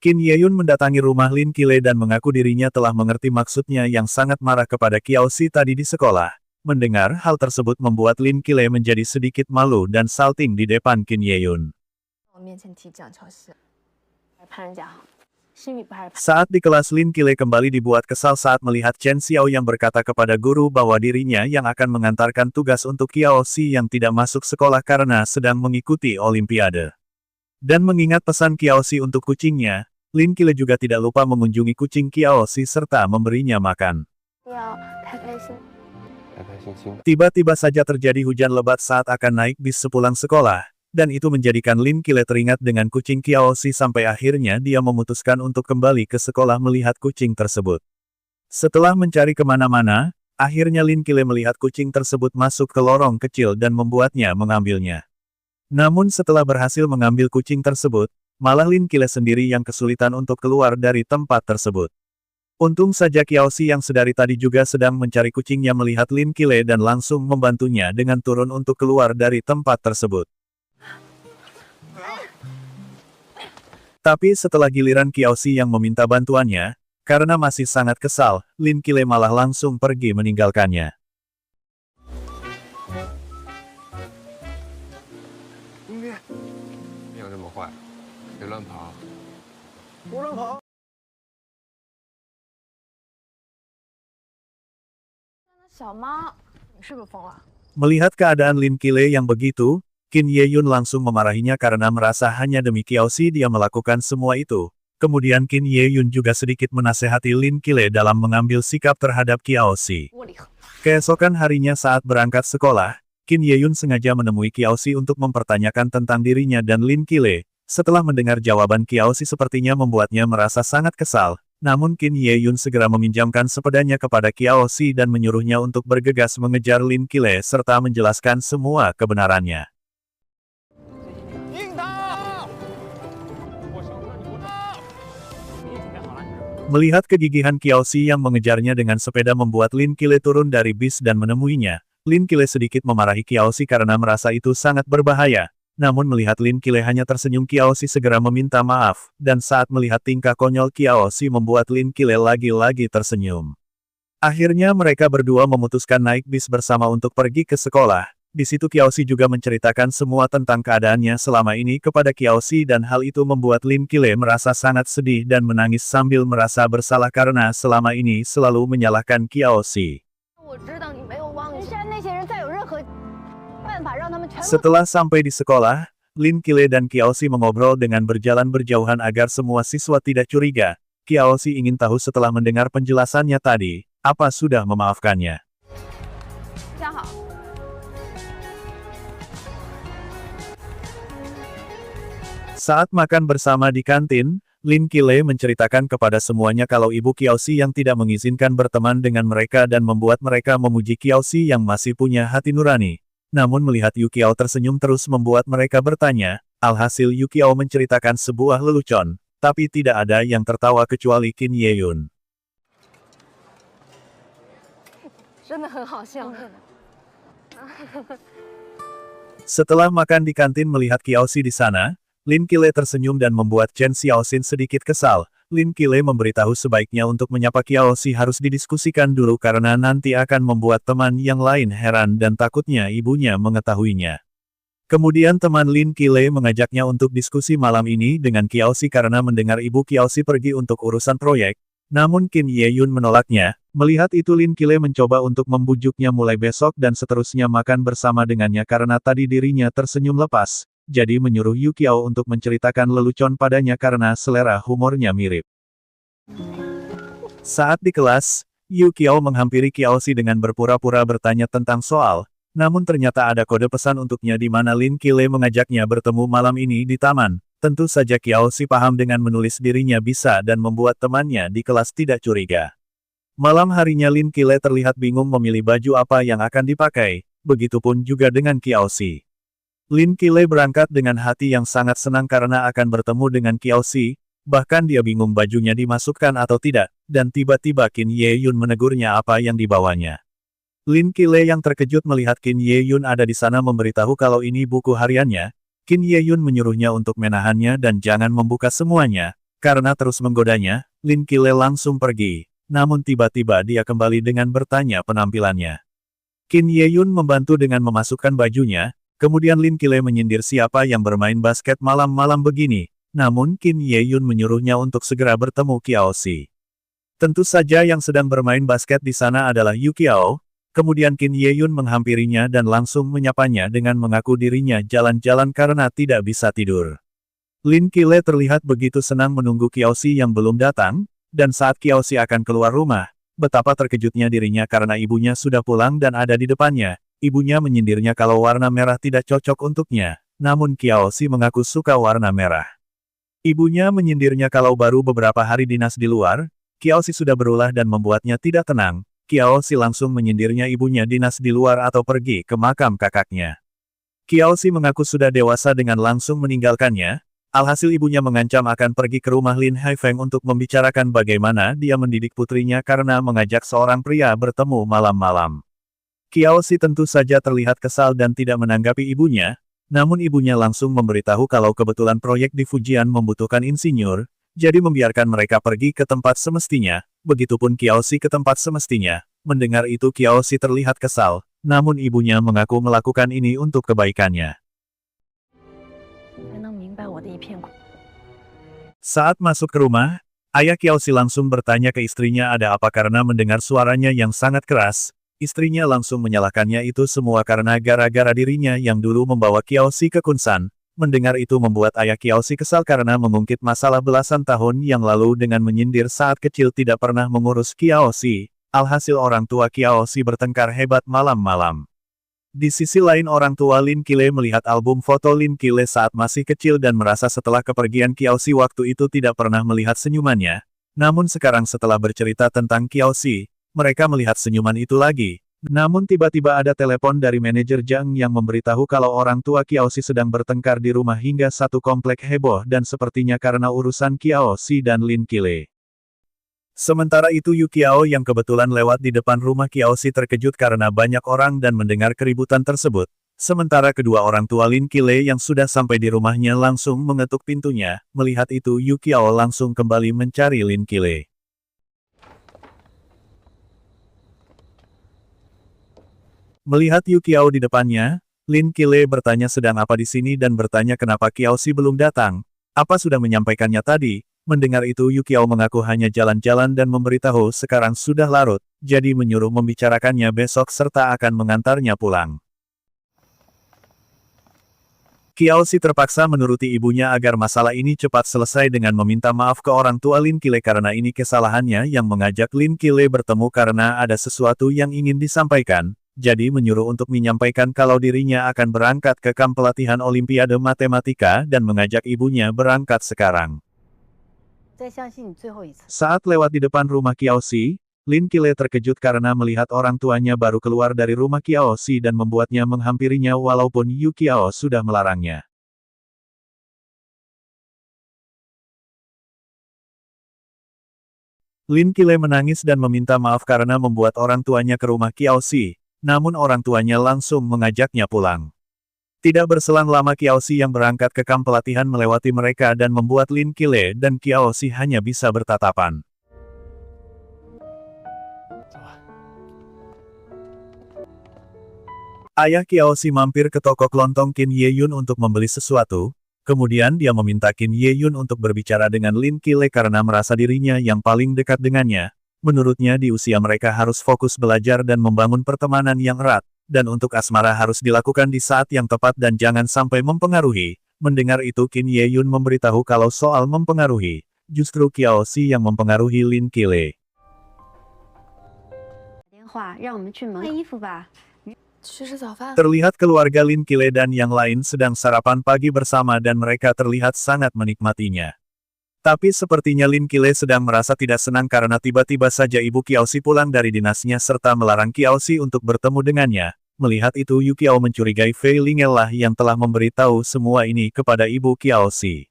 Qin Yeyun mendatangi rumah Lin Qile dan mengaku dirinya telah mengerti maksudnya yang sangat marah kepada Qiaoxi tadi di sekolah. Mendengar hal tersebut membuat Lin Qile menjadi sedikit malu dan salting di depan Qin Yeyun. Saat di kelas Lin Qile kembali dibuat kesal saat melihat Chen Xiao yang berkata kepada guru bahwa dirinya yang akan mengantarkan tugas untuk Qiaoxi yang tidak masuk sekolah karena sedang mengikuti Olimpiade. Dan mengingat pesan Qiaoxi untuk kucingnya, Lin Qile juga tidak lupa mengunjungi kucing Qiaoxi serta memberinya makan. Tiba-tiba saja terjadi hujan lebat saat akan naik bis sepulang sekolah, dan itu menjadikan Lin Qile teringat dengan kucing Qiaoxi sampai akhirnya dia memutuskan untuk kembali ke sekolah melihat kucing tersebut. Setelah mencari kemana-mana, akhirnya Lin Qile melihat kucing tersebut masuk ke lorong kecil dan membuatnya mengambilnya. Namun setelah berhasil mengambil kucing tersebut, malah Lin Qile sendiri yang kesulitan untuk keluar dari tempat tersebut. Untung saja Qiaoxi yang sedari tadi juga sedang mencari kucingnya melihat Lin Qile dan langsung membantunya dengan turun untuk keluar dari tempat tersebut. Tapi setelah giliran Qiaoxi yang meminta bantuannya, karena masih sangat kesal, Lin Qile malah langsung pergi meninggalkannya. Melihat keadaan Lin Qile yang begitu, Qin Yeyun langsung memarahinya karena merasa hanya demi Qiaoxi dia melakukan semua itu. Kemudian Qin Yeyun juga sedikit menasehati Lin Qile dalam mengambil sikap terhadap Qiaoxi. Keesokan harinya saat berangkat sekolah, Qin Yeyun sengaja menemui Qiaoxi untuk mempertanyakan tentang dirinya dan Lin Qile. Setelah mendengar jawaban Qiaoxi sepertinya membuatnya merasa sangat kesal. Namun Qin Yeyun segera meminjamkan sepedanya kepada Qiaoxi dan menyuruhnya untuk bergegas mengejar Lin Qile serta menjelaskan semua kebenarannya. Melihat kegigihan Qiaoxi yang mengejarnya dengan sepeda membuat Lin Qile turun dari bis dan menemuinya, Lin Qile sedikit memarahi Qiaoxi karena merasa itu sangat berbahaya. Namun melihat Lin Qile hanya tersenyum Qiaoxi segera meminta maaf, dan saat melihat tingkah konyol Qiaoxi membuat Lin Qile lagi-lagi tersenyum. Akhirnya mereka berdua memutuskan naik bis bersama untuk pergi ke sekolah. Di situ Qiaoxi juga menceritakan semua tentang keadaannya selama ini kepada Qiaoxi dan hal itu membuat Lin Qile merasa sangat sedih dan menangis sambil merasa bersalah karena selama ini selalu menyalahkan Qiaoxi. Setelah sampai di sekolah, Lin Qile dan Qiaoxi mengobrol dengan berjalan berjauhan agar semua siswa tidak curiga. Qiaoxi ingin tahu setelah mendengar penjelasannya tadi, apa sudah memaafkannya. Saat makan bersama di kantin, Lin Qile menceritakan kepada semuanya kalau ibu Qiaoxi yang tidak mengizinkan berteman dengan mereka dan membuat mereka memuji Qiaoxi yang masih punya hati nurani. Namun melihat Yu Qiao tersenyum terus membuat mereka bertanya, alhasil Yu Qiao menceritakan sebuah lelucon, tapi tidak ada yang tertawa kecuali Qin Yeyun. Setelah makan di kantin melihat Qiaoxi di sana, Lin Qile tersenyum dan membuat Chen Xiaoxin sedikit kesal. Lin Qile memberitahu sebaiknya untuk menyapa Qiaoxi harus didiskusikan dulu karena nanti akan membuat teman yang lain heran dan takutnya ibunya mengetahuinya. Kemudian teman Lin Qile mengajaknya untuk diskusi malam ini dengan Qiaoxi karena mendengar ibu Qiaoxi pergi untuk urusan proyek. Namun Qin Yeyun menolaknya. Melihat itu Lin Qile mencoba untuk membujuknya mulai besok dan seterusnya makan bersama dengannya karena tadi dirinya tersenyum lepas. Jadi menyuruh Yu Qiao untuk menceritakan lelucon padanya karena selera humornya mirip. Saat di kelas, Yu Qiao menghampiri Qiaoxi dengan berpura-pura bertanya tentang soal, namun ternyata ada kode pesan untuknya di mana Lin Qile mengajaknya bertemu malam ini di taman. Tentu saja Qiaoxi paham dengan menulis dirinya bisa dan membuat temannya di kelas tidak curiga. Malam harinya Lin Qile terlihat bingung memilih baju apa yang akan dipakai, begitupun juga dengan Qiaoxi. Lin Qile berangkat dengan hati yang sangat senang karena akan bertemu dengan Qiaoxi, bahkan dia bingung bajunya dimasukkan atau tidak, dan tiba-tiba Qin Yeyun menegurnya apa yang dibawanya. Lin Qile yang terkejut melihat Qin Yeyun ada di sana memberitahu kalau ini buku hariannya. Qin Yeyun menyuruhnya untuk menahannya dan jangan membuka semuanya, karena terus menggodanya. Lin Qile langsung pergi, namun tiba-tiba dia kembali dengan bertanya penampilannya. Qin Yeyun membantu dengan memasukkan bajunya. Kemudian Lin Qile menyindir siapa yang bermain basket malam-malam begini, namun Qin Yeyun menyuruhnya untuk segera bertemu Qiaoxi. Tentu saja yang sedang bermain basket di sana adalah Yu Qiao, kemudian Qin Yeyun menghampirinya dan langsung menyapanya dengan mengaku dirinya jalan-jalan karena tidak bisa tidur. Lin Qile terlihat begitu senang menunggu Qiaoxi yang belum datang, dan saat Qiaoxi akan keluar rumah, betapa terkejutnya dirinya karena ibunya sudah pulang dan ada di depannya. Ibunya menyindirnya kalau warna merah tidak cocok untuknya, namun Qiaoxi mengaku suka warna merah. Ibunya menyindirnya kalau baru beberapa hari dinas di luar, Qiaoxi sudah berulah dan membuatnya tidak tenang. Qiaoxi langsung menyindirnya ibunya dinas di luar atau pergi ke makam kakaknya. Qiaoxi mengaku sudah dewasa dengan langsung meninggalkannya, alhasil ibunya mengancam akan pergi ke rumah Lin Haifeng untuk membicarakan bagaimana dia mendidik putrinya karena mengajak seorang pria bertemu malam-malam. Qiaoxi tentu saja terlihat kesal dan tidak menanggapi ibunya, namun ibunya langsung memberitahu kalau kebetulan proyek di Fujian membutuhkan insinyur, jadi membiarkan mereka pergi ke tempat semestinya, begitupun Qiaoxi ke tempat semestinya. Mendengar itu Qiaoxi terlihat kesal, namun ibunya mengaku melakukan ini untuk kebaikannya. Saat masuk ke rumah, ayah Qiaoxi langsung bertanya ke istrinya ada apa karena mendengar suaranya yang sangat keras. Istrinya langsung menyalahkannya itu semua karena gara-gara dirinya yang dulu membawa Qiaoxi ke Kunsan. Mendengar itu membuat ayah Qiaoxi kesal karena mengungkit masalah belasan tahun yang lalu dengan menyindir saat kecil tidak pernah mengurus Qiaoxi. Alhasil orang tua Qiaoxi bertengkar hebat malam-malam. Di sisi lain orang tua Lin Qile melihat album foto Lin Qile saat masih kecil dan merasa setelah kepergian Qiaoxi waktu itu tidak pernah melihat senyumannya. Namun sekarang setelah bercerita tentang Qiaoxi, mereka melihat senyuman itu lagi. Namun tiba-tiba ada telepon dari manajer Zhang yang memberitahu kalau orang tua Qiaoxi sedang bertengkar di rumah hingga satu komplek heboh dan sepertinya karena urusan Qiaoxi dan Lin Qile. Sementara itu Yu Qiao yang kebetulan lewat di depan rumah Qiaoxi terkejut karena banyak orang dan mendengar keributan tersebut. Sementara kedua orang tua Lin Qile yang sudah sampai di rumahnya langsung mengetuk pintunya. Melihat itu Yu Qiao langsung kembali mencari Lin Qile. Melihat Yu Qiao di depannya, Lin Qile bertanya sedang apa di sini dan bertanya kenapa Qiaoxi belum datang. Apa sudah menyampaikannya tadi? Mendengar itu Yu Qiao mengaku hanya jalan-jalan dan memberitahu sekarang sudah larut, jadi menyuruh membicarakannya besok serta akan mengantarnya pulang. Qiaoxi terpaksa menuruti ibunya agar masalah ini cepat selesai dengan meminta maaf ke orang tua Lin Qile karena ini kesalahannya yang mengajak Lin Qile bertemu karena ada sesuatu yang ingin disampaikan. Jadi menyuruh untuk menyampaikan kalau dirinya akan berangkat ke kamp pelatihan Olimpiade Matematika dan mengajak ibunya berangkat sekarang. Saat lewat di depan rumah Qiaoxi, Lin Qile terkejut karena melihat orang tuanya baru keluar dari rumah Qiaoxi dan membuatnya menghampirinya walaupun Yu Qiao sudah melarangnya. Lin Qile menangis dan meminta maaf karena membuat orang tuanya ke rumah Qiaoxi. Namun orang tuanya langsung mengajaknya pulang. Tidak berselang lama Qiaoxi yang berangkat ke kamp pelatihan melewati mereka dan membuat Lin Qile dan Qiaoxi hanya bisa bertatapan. Ayah Qiaoxi mampir ke toko kelontong Qin Yeyun untuk membeli sesuatu, kemudian dia meminta Qin Yeyun untuk berbicara dengan Lin Qile karena merasa dirinya yang paling dekat dengannya. Menurutnya di usia mereka harus fokus belajar dan membangun pertemanan yang erat, dan untuk asmara harus dilakukan di saat yang tepat dan jangan sampai mempengaruhi. Mendengar itu Qin Yeyun memberitahu kalau soal mempengaruhi, justru Qiaoxi yang mempengaruhi Lin Qile. Terlihat keluarga Lin Qile dan yang lain sedang sarapan pagi bersama dan mereka terlihat sangat menikmatinya. Tapi sepertinya Lin Qile sedang merasa tidak senang karena tiba-tiba saja ibu Qiaoxi pulang dari dinasnya serta melarang Qiaoxi untuk bertemu dengannya. Melihat itu Yu Qiao mencurigai Fei Lingel lah yang telah memberitahu semua ini kepada ibu Qiaoxi.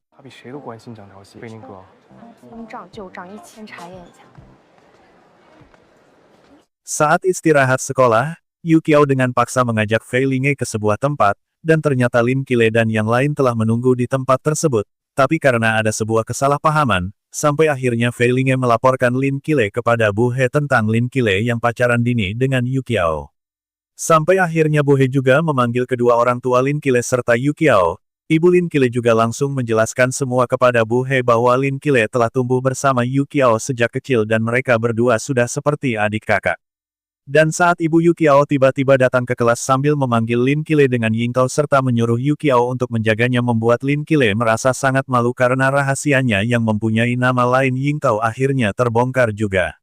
Saat istirahat sekolah, Yu Qiao dengan paksa mengajak Fei Lingel ke sebuah tempat, dan ternyata Lin Qile dan yang lain telah menunggu di tempat tersebut. Tapi karena ada sebuah kesalahpahaman, sampai akhirnya Fei Lingel melaporkan Lin Qile kepada Bu He tentang Lin Qile yang pacaran dini dengan Yu Qiao. Sampai akhirnya Bu He juga memanggil kedua orang tua Lin Qile serta Yu Qiao. Ibu Lin Qile juga langsung menjelaskan semua kepada Bu He bahwa Lin Qile telah tumbuh bersama Yu Qiao sejak kecil dan mereka berdua sudah seperti adik kakak. Dan saat ibu Yu Qiao tiba-tiba datang ke kelas sambil memanggil Lin Qile dengan Yingtao serta menyuruh Yu Qiao untuk menjaganya membuat Lin Qile merasa sangat malu karena rahasianya yang mempunyai nama lain Yingtao akhirnya terbongkar juga.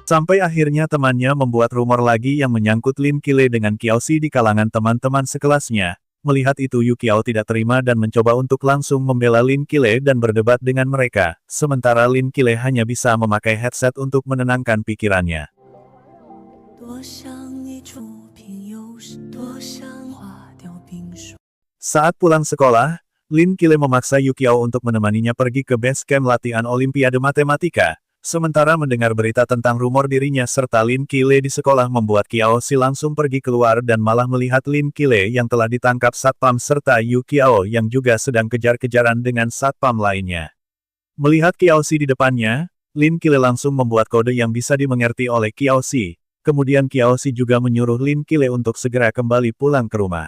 Sampai akhirnya temannya membuat rumor lagi yang menyangkut Lin Qile dengan Qiaoxi di kalangan teman-teman sekelasnya. Melihat itu Yu Qiao tidak terima dan mencoba untuk langsung membela Lin Qile dan berdebat dengan mereka, sementara Lin Qile hanya bisa memakai headset untuk menenangkan pikirannya. Saat pulang sekolah, Lin Qile memaksa Yu Qiao untuk menemaninya pergi ke base camp latihan Olimpiade Matematika. Sementara mendengar berita tentang rumor dirinya serta Lin Qile di sekolah membuat Qiaoxi langsung pergi keluar dan malah melihat Lin Qile yang telah ditangkap satpam serta Yu Qiao yang juga sedang kejar-kejaran dengan satpam lainnya. Melihat Qiaoxi di depannya, Lin Qile langsung membuat kode yang bisa dimengerti oleh Qiaoxi. Kemudian Qiaoxi juga menyuruh Lin Qile untuk segera kembali pulang ke rumah.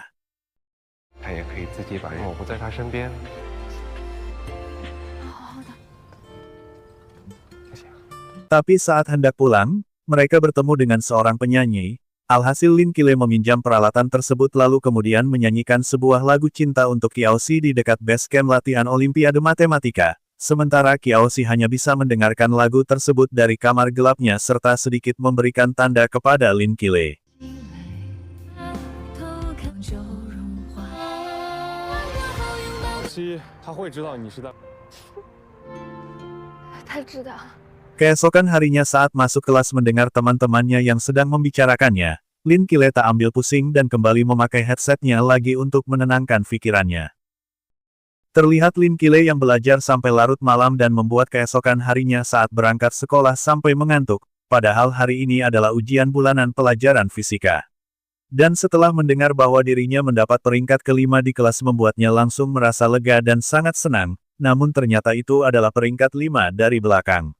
Tapi saat hendak pulang, mereka bertemu dengan seorang penyanyi. Alhasil Lin Qile meminjam peralatan tersebut lalu kemudian menyanyikan sebuah lagu cinta untuk Qiaoxi di dekat base camp latihan Olimpiade Matematika. Sementara Qiaoxi hanya bisa mendengarkan lagu tersebut dari kamar gelapnya serta sedikit memberikan tanda kepada Lin Qile. Keesokan harinya saat masuk kelas mendengar teman-temannya yang sedang membicarakannya, Lin Qile tak ambil pusing dan kembali memakai headsetnya lagi untuk menenangkan pikirannya. Terlihat Lin Qile yang belajar sampai larut malam dan membuat keesokan harinya saat berangkat sekolah sampai mengantuk, padahal hari ini adalah ujian bulanan pelajaran fisika. Dan setelah mendengar bahwa dirinya mendapat peringkat kelima di kelas membuatnya langsung merasa lega dan sangat senang, namun ternyata itu adalah peringkat 5 dari belakang.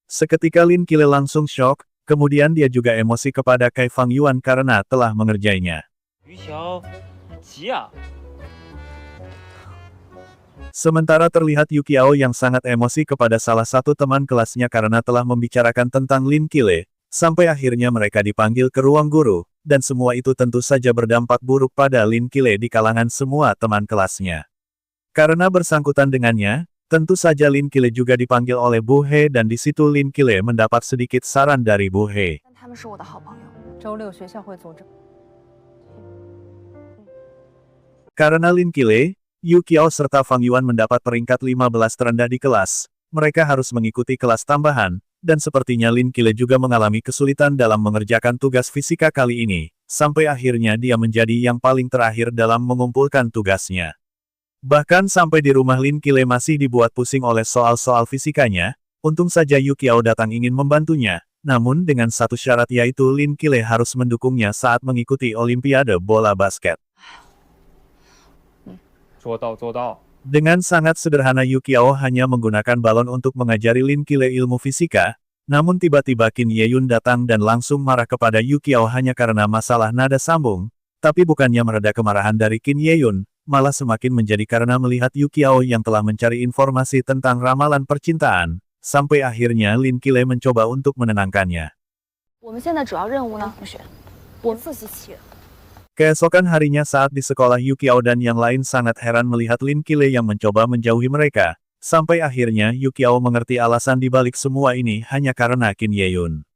Seketika Lin Qile langsung syok, kemudian dia juga emosi kepada Kai Fang Yuan karena telah mengerjainya. Sementara terlihat Yu Qiao yang sangat emosi kepada salah satu teman kelasnya karena telah membicarakan tentang Lin Qile, sampai akhirnya mereka dipanggil ke ruang guru, dan semua itu tentu saja berdampak buruk pada Lin Qile di kalangan semua teman kelasnya. Karena bersangkutan dengannya, tentu saja Lin Qile juga dipanggil oleh Bu He dan di situ Lin Qile mendapat sedikit saran dari Bu He. Karena Lin Qile, Yu Qiao serta Fang Yuan mendapat peringkat 15 terendah di kelas, mereka harus mengikuti kelas tambahan, dan sepertinya Lin Qile juga mengalami kesulitan dalam mengerjakan tugas fisika kali ini, sampai akhirnya dia menjadi yang paling terakhir dalam mengumpulkan tugasnya. Bahkan sampai di rumah Lin Qile masih dibuat pusing oleh soal-soal fisikanya, untung saja Yu Qiao datang ingin membantunya, namun dengan satu syarat yaitu Lin Qile harus mendukungnya saat mengikuti Olimpiade bola basket. 说到做到。 Dengan sangat sederhana Yukiao hanya menggunakan balon untuk mengajari Lin Qile ilmu fisika, namun tiba-tiba Qin Yeyun datang dan langsung marah kepada Yukiao hanya karena masalah nada sambung, tapi bukannya mereda kemarahan dari Qin Yeyun, malah semakin menjadi karena melihat Yukiao yang telah mencari informasi tentang ramalan percintaan, sampai akhirnya Lin Qile mencoba untuk menenangkannya. 我们现在主要任务呢，同学，我自习7月。 Keesokan harinya saat di sekolah Yukiao dan yang lain sangat heran melihat Lin Qile yang mencoba menjauhi mereka, sampai akhirnya Yukiao mengerti alasan dibalik semua ini hanya karena Qin Yeyun.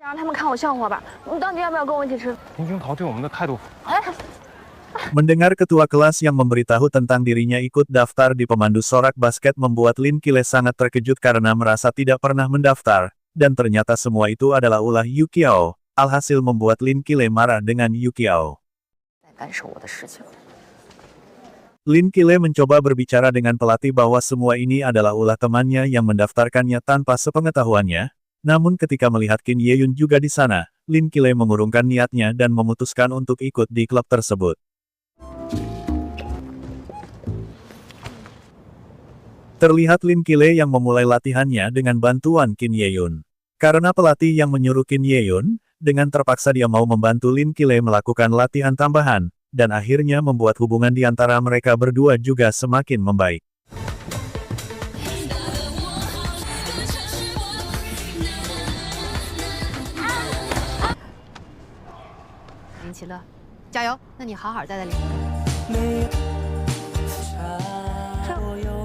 让他们看我笑话吧，你到底要不要跟我一起吃？ 林惊桃对我们的态度， 哎， Mendengar ketua kelas yang memberitahu tentang dirinya ikut daftar di pemandu sorak basket membuat Lin Qile sangat terkejut karena merasa tidak pernah mendaftar, dan ternyata semua itu adalah ulah Yukiao, alhasil membuat Lin Qile marah dengan Yukiao. 在干涉我的事情。 Lin Qile mencoba berbicara dengan pelatih bahwa semua ini adalah ulah temannya yang mendaftarkannya tanpa sepengetahuannya, namun ketika melihat Qin Yeyun juga di sana, Lin Qile mengurungkan niatnya dan memutuskan untuk ikut di klub tersebut. Terlihat Lin Qile yang memulai latihannya dengan bantuan Qin Yeyun. Karena pelatih yang menyuruh Qin Yeyun, dengan terpaksa dia mau membantu Lin Qile melakukan latihan tambahan, dan akhirnya membuat hubungan di antara mereka berdua juga semakin membaik. 林奇乐，加油！那你好好待在里面。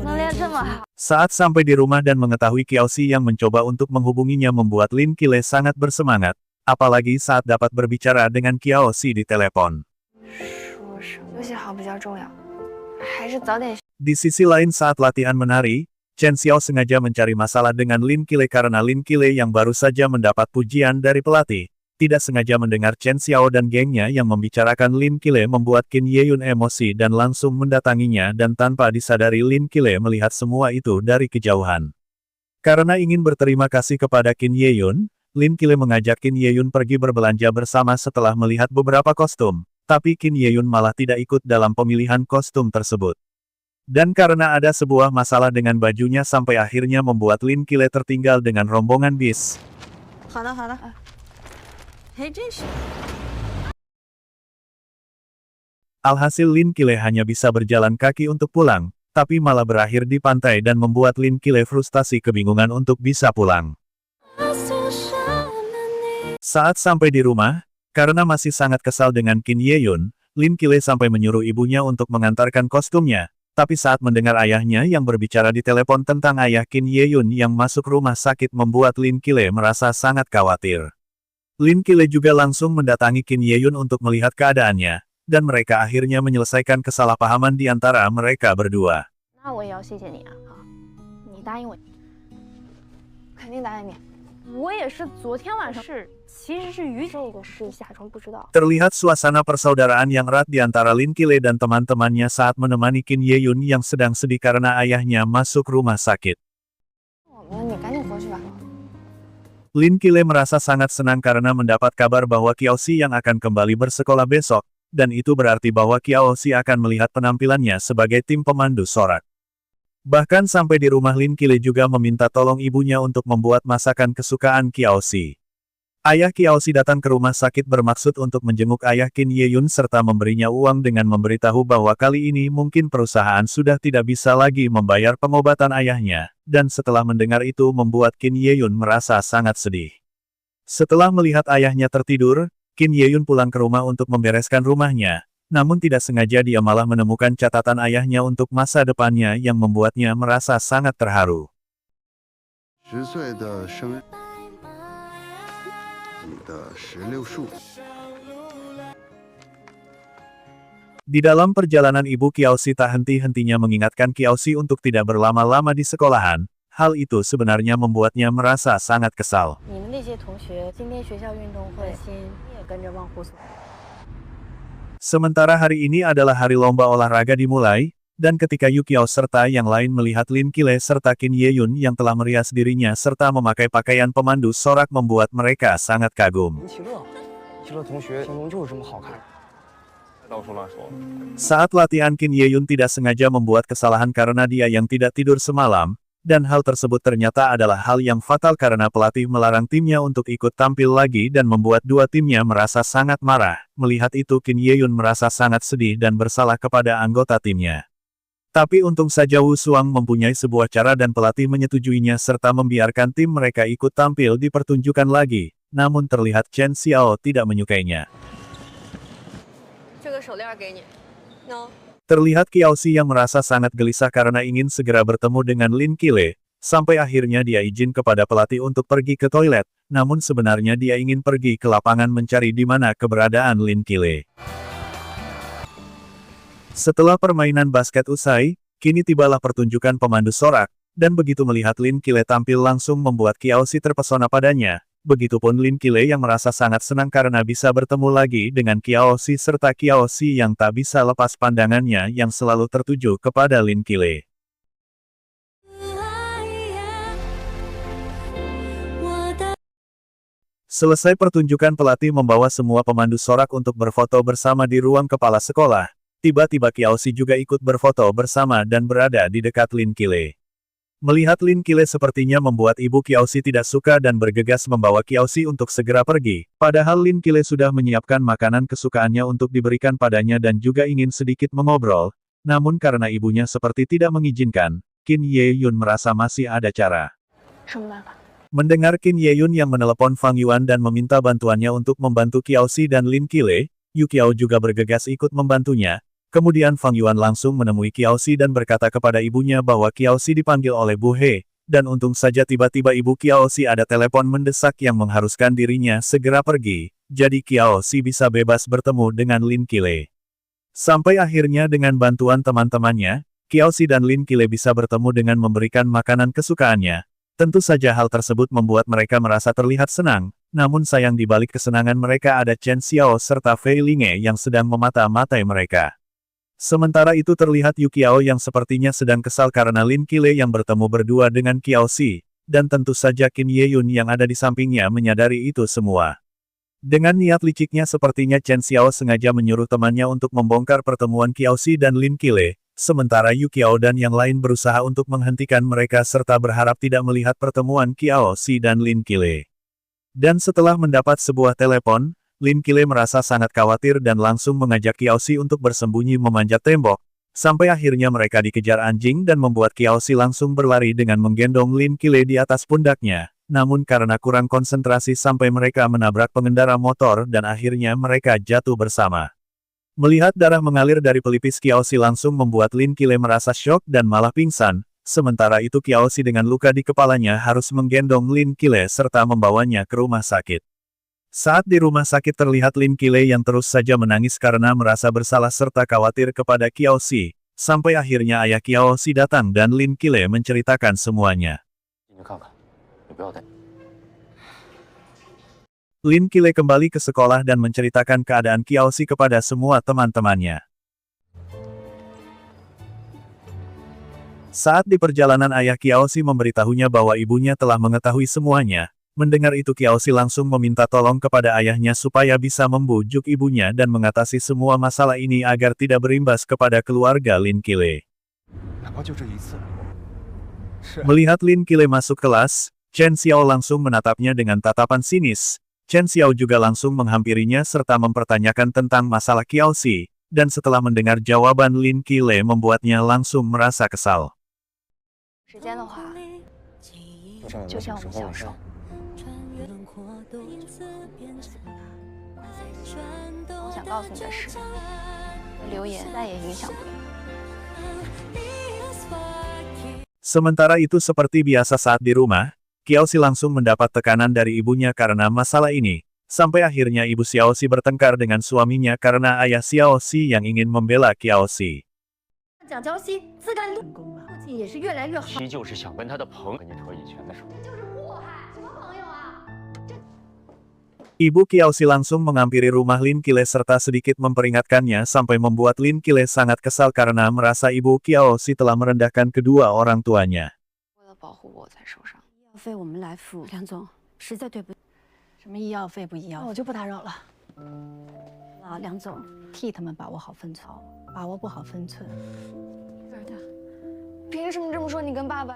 能练这么好， Saat sampai di rumah dan mengetahui Qiaoxi yang mencoba untuk menghubunginya membuat Lin Qile sangat bersemangat, apalagi saat dapat berbicara dengan Qiaoxi di telepon. 说是休息好比较重要，还是早点。 Di sisi lain saat latihan menari, Chen Xiao sengaja mencari masalah dengan Lin Qile karena Lin Qile yang baru saja mendapat pujian dari pelatih, tidak sengaja mendengar Chen Xiao dan gengnya yang membicarakan Lin Qile membuat Qin Yeyun emosi dan langsung mendatanginya dan tanpa disadari Lin Qile melihat semua itu dari kejauhan. Karena ingin berterima kasih kepada Qin Yeyun, Lin Qile mengajak Qin Yeyun pergi berbelanja bersama setelah melihat beberapa kostum, tapi Qin Yeyun malah tidak ikut dalam pemilihan kostum tersebut. Dan karena ada sebuah masalah dengan bajunya sampai akhirnya membuat Lin Qile tertinggal dengan rombongan bis. 好的，好的。还真是。 Alhasil Lin Qile hanya bisa berjalan kaki untuk pulang, tapi malah berakhir di pantai dan membuat Lin Qile frustasi kebingungan untuk bisa pulang. Saat sampai di rumah, karena masih sangat kesal dengan Qin Yeyun, Lin Qile sampai menyuruh ibunya untuk mengantarkan kostumnya, tapi saat mendengar ayahnya yang berbicara di telepon tentang ayah Qin Yeyun yang masuk rumah sakit membuat Lin Qile merasa sangat khawatir. Lin Qile juga langsung mendatangi Qin Yeyun untuk melihat keadaannya, dan mereka akhirnya menyelesaikan kesalahpahaman di antara mereka berdua. 那我也要谢谢你啊！啊，你答应我，肯定答应你。我也是昨天晚上是，其实是于这个事假装不知道。 Terlihat suasana persaudaraan yang erat di antara Lin Qile dan teman-temannya saat menemani Qin Yeyun yang sedang sedih karena ayahnya masuk rumah sakit. 我们你赶紧回去吧。 Lin Qile merasa sangat senang karena mendapat kabar bahwa Qiaoxi yang akan kembali bersekolah besok, dan itu berarti bahwa Qiaoxi akan melihat penampilannya sebagai tim pemandu sorak. Bahkan sampai di rumah Lin Qile juga meminta tolong ibunya untuk membuat masakan kesukaan Qiaoxi. Ayah Qiaoxi datang ke rumah sakit bermaksud untuk menjenguk ayah Qin Yeyun serta memberinya uang dengan memberitahu bahwa kali ini mungkin perusahaan sudah tidak bisa lagi membayar pengobatan ayahnya, dan setelah mendengar itu membuat Qin Yeyun merasa sangat sedih. Setelah melihat ayahnya tertidur, Qin Yeyun pulang ke rumah untuk membereskan rumahnya, namun tidak sengaja dia malah menemukan catatan ayahnya untuk masa depannya yang membuatnya merasa sangat terharu. 10岁的生日，你的16数。 Di dalam perjalanan ibu Qiaoxi tak henti-hentinya mengingatkan Qiaoxi untuk tidak berlama-lama di sekolahan, hal itu sebenarnya membuatnya merasa sangat kesal. 你们那些同学今天学校运动会，心也跟着忘乎所以。 Sementara hari ini adalah hari lomba olahraga dimulai, Dan ketika Yu Qiao serta yang lain melihat Lin Qile serta Qin Yeyun yang telah merias dirinya serta memakai pakaian pemandu sorak membuat mereka sangat kagum. 齐乐同学形容就是这么好看。到处乱说。 Saat latihan Qin Yeyun tidak sengaja membuat kesalahan karena dia yang tidak tidur semalam, dan hal tersebut ternyata adalah hal yang fatal karena pelatih melarang timnya untuk ikut tampil lagi dan membuat dua timnya merasa sangat marah. Melihat itu Qin Yeyun merasa sangat sedih dan bersalah kepada anggota timnya. Tapi untung saja Wu Suang mempunyai sebuah cara dan pelatih menyetujuinya serta membiarkan tim mereka ikut tampil di pertunjukan lagi. Namun terlihat Chen Xiao tidak menyukainya. Terlihat Qiaoxi yang merasa sangat gelisah karena ingin segera bertemu dengan Lin Qile, sampai akhirnya dia izin kepada pelatih untuk pergi ke toilet, namun sebenarnya dia ingin pergi ke lapangan mencari di mana keberadaan Lin Qile. Setelah permainan basket usai, kini tibalah pertunjukan pemandu sorak, dan begitu melihat Lin Qile tampil langsung membuat Qiaoxi terpesona padanya. Begitupun Lin Qile yang merasa sangat senang karena bisa bertemu lagi dengan Qiaoxi serta Qiaoxi yang tak bisa lepas pandangannya yang selalu tertuju kepada Lin Qile. Selesai pertunjukan pelatih membawa semua pemandu sorak untuk berfoto bersama di ruang kepala sekolah. Tiba-tiba Qiaoxi juga ikut berfoto bersama dan berada di dekat Lin Qile. Melihat Lin Qile sepertinya membuat ibu Qiaoxi tidak suka dan bergegas membawa Qiaoxi untuk segera pergi. Padahal Lin Qile sudah menyiapkan makanan kesukaannya untuk diberikan padanya dan juga ingin sedikit mengobrol. Namun karena ibunya seperti tidak mengizinkan, Qin Yeyun merasa masih ada cara. Mendengar Qin Yeyun yang menelepon Fang Yuan dan meminta bantuannya untuk membantu Qiaoxi dan Lin Qile, Yu Qiao juga bergegas ikut membantunya. Kemudian Fang Yuan langsung menemui Qiaoxi dan berkata kepada ibunya bahwa Qiaoxi dipanggil oleh Bu He, dan untung saja tiba-tiba ibu Qiaoxi ada telepon mendesak yang mengharuskan dirinya segera pergi, jadi Qiaoxi bisa bebas bertemu dengan Lin Qile. Sampai akhirnya dengan bantuan teman-temannya, Qiaoxi dan Lin Qile bisa bertemu dengan memberikan makanan kesukaannya. Tentu saja hal tersebut membuat mereka merasa terlihat senang, namun sayang di balik kesenangan mereka ada Chen Xiao serta Fei Linge yang sedang memata-matai mereka. Sementara itu terlihat Yu Qiao yang sepertinya sedang kesal karena Lin Qile yang bertemu berdua dengan Qiaoxi, dan tentu saja Qin Yeyun yang ada di sampingnya menyadari itu semua. Dengan niat liciknya sepertinya Chen Xiao sengaja menyuruh temannya untuk membongkar pertemuan Qiaoxi dan Lin Qile, sementara Yu Qiao dan yang lain berusaha untuk menghentikan mereka serta berharap tidak melihat pertemuan Qiaoxi dan Lin Qile. Dan setelah mendapat sebuah telepon, Lin Qile merasa sangat khawatir dan langsung mengajak Qiaoxi untuk bersembunyi memanjat tembok, sampai akhirnya mereka dikejar anjing dan membuat Qiaoxi langsung berlari dengan menggendong Lin Qile di atas pundaknya, namun karena kurang konsentrasi sampai mereka menabrak pengendara motor dan akhirnya mereka jatuh bersama. Melihat darah mengalir dari pelipis Qiaoxi langsung membuat Lin Qile merasa syok dan malah pingsan, sementara itu Qiaoxi dengan luka di kepalanya harus menggendong Lin Qile serta membawanya ke rumah sakit. Saat di rumah sakit terlihat Lin Qile yang terus saja menangis karena merasa bersalah serta khawatir kepada Qiaoxi, sampai akhirnya ayah Qiaoxi datang dan Lin Qile menceritakan semuanya. Lin Qile kembali ke sekolah dan menceritakan keadaan Qiaoxi kepada semua teman-temannya. Saat di perjalanan ayah Qiaoxi memberitahunya bahwa ibunya telah mengetahui semuanya. Mendengar itu Qiaoxi langsung meminta tolong kepada ayahnya supaya bisa membujuk ibunya dan mengatasi semua masalah ini agar tidak berimbas kepada keluarga Lin Qile. Melihat Lin Qile masuk kelas, Chen Xiao langsung menatapnya dengan tatapan sinis. Chen Xiao juga langsung menghampirinya serta mempertanyakan tentang masalah Qiaoxi, dan setelah mendengar jawaban Lin Qile membuatnya langsung merasa kesal. 我想告诉你的是，留言再也影响不了。 Sementara itu seperti biasa saat di rumah, Qiaoxi langsung mendapat tekanan dari ibunya karena masalah ini, sampai akhirnya ibu Xiaoxi bertengkar dengan suaminya karena ayah Xiaoxi yang ingin membela Qiaoxi. 蒋娇熙自干父亲也是越来越好。其就是想跟他的朋友跟你扯以前的事。就是祸害，什么朋友啊？ Ibu Qiaoxi langsung menghampiri rumah Lin Qile serta sedikit memperingatkannya sampai membuat Lin Qile sangat kesal karena merasa Ibu Qiaoxi telah merendahkan kedua orang tuanya. 为了保护我才受伤。医药费我们来付，梁总，实在对不起。什么医药费不医药，我就不打扰了。啊，梁总，替他们把握好分寸，把握不好分寸。儿的，凭什么这么说你跟爸爸？